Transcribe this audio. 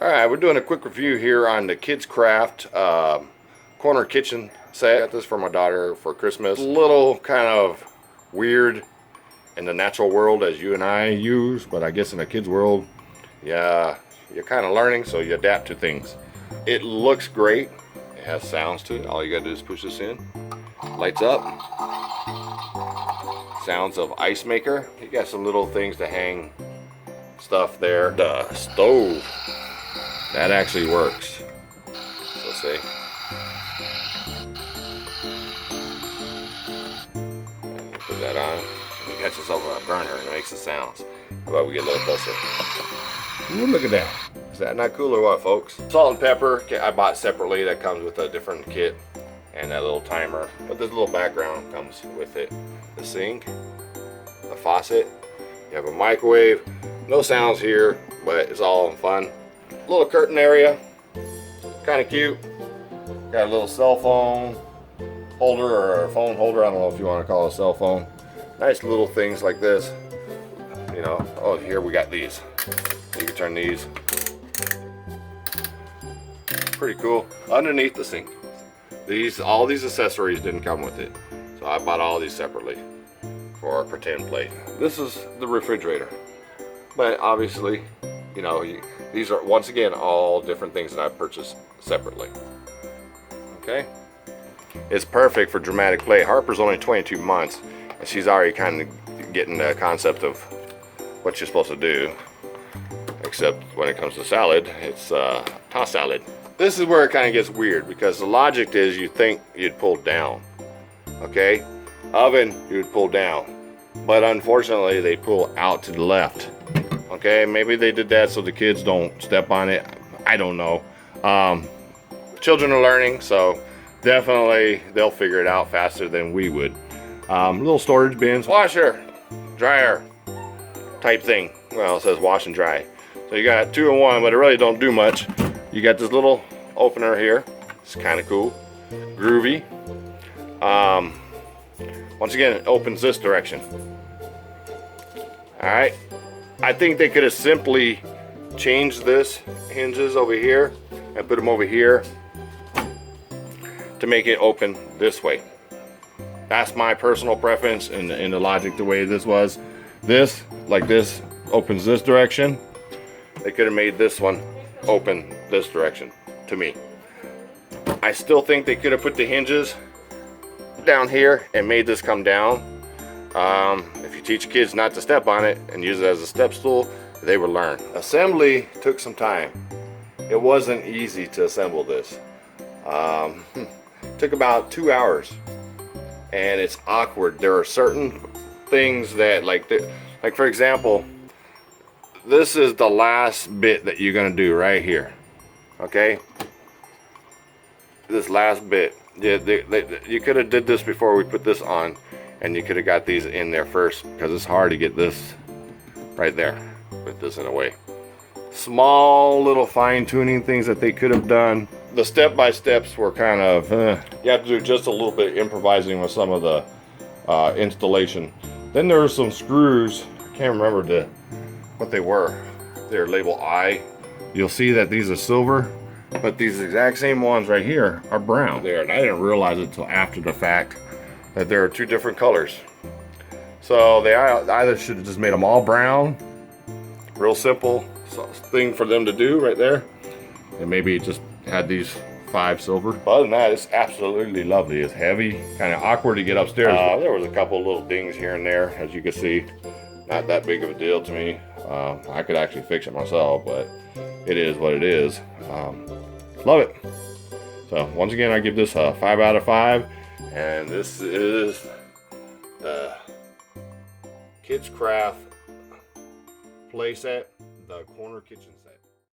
Alright, we're doing a quick review here on the KidKraft corner kitchen set. I got this for my daughter for Christmas. A little kind of weird in the natural world as you and I use, but I guess in a kid's world, yeah, you're kind of learning, so you adapt to things. It looks great. It has sounds to it. All you gotta do is push this in. Lights up. Sounds of ice maker. You got some little things to hang stuff there. The stove. That actually works. So see. Put that on. You got yourself a burner and it makes the sounds. How about we get a little closer? Ooh, look at that. Is that not cool or what, folks? Salt and pepper, I bought separately. That comes with a different kit and that little timer. But this little background comes with it. The sink, the faucet. You have a microwave. No sounds here, but it's all fun. Little curtain area, kind of cute. Got a little cell phone holder or a phone holder. I don't know if you want to call it a cell phone. Nice little things like this. You know, oh, here we got these. You can turn these. Pretty cool. Underneath the sink. All these accessories didn't come with it. So I bought all these separately for a pretend plate. This is the refrigerator. But obviously, you know, these are, once again, all different things that I purchased separately. Okay? It's perfect for dramatic play. Harper's only 22 months, and she's already kind of getting the concept of what you're supposed to do. Except when it comes to salad, it's toss salad. This is where it kind of gets weird, because the logic is you think you'd pull down. Okay? Oven, you'd pull down. But unfortunately, they pull out to the left. Okay, maybe they did that so the kids don't step on it. I don't know. Children are learning, so definitely they'll figure it out faster than we would. Little storage bins, washer, dryer type thing. Well, it says wash and dry. So you got 2 in 1, but it really don't do much. You got this little opener here. It's kind of cool. Groovy. Once again, it opens this direction. All right. I think they could have simply changed this hinges over here and put them over here to make it open this way. That's my personal preference in the logic the way this was. This, like this, opens this direction. They could have made this one open this direction to me. I still think they could have put the hinges down here and made this come down. If you teach kids not to step on it and use it as a step stool, they will learn. Assembly took some time. It wasn't easy to assemble this. Took about 2 hours, and it's awkward. There are certain things that, like for example, this is the last bit that you're gonna do right here. Okay, this last bit. Yeah, you could have did this before we put this on, and you could have got these in there first, because it's hard to get this right there. Put this in a way. Small little fine-tuning things that they could have done. The step-by-steps were kind of, you have to do just a little bit improvising with some of the installation. Then there were some screws. I can't remember what they were. They're labeled I. You'll see that these are silver, but these exact same ones right here are brown. There, and I didn't realize it until after the fact that there are 2 different colors. So they either should have just made them all brown. Real simple thing for them to do right there. And maybe just had these 5 silver. But other than that, it's absolutely lovely. It's heavy, kind of awkward to get upstairs. There was a couple little dings here and there, as you can see. Not that big of a deal to me. I could actually fix it myself, but it is what it is. Love it. So once again, I give this a 5 out of 5. And this is the KidKraft playset, the corner kitchen.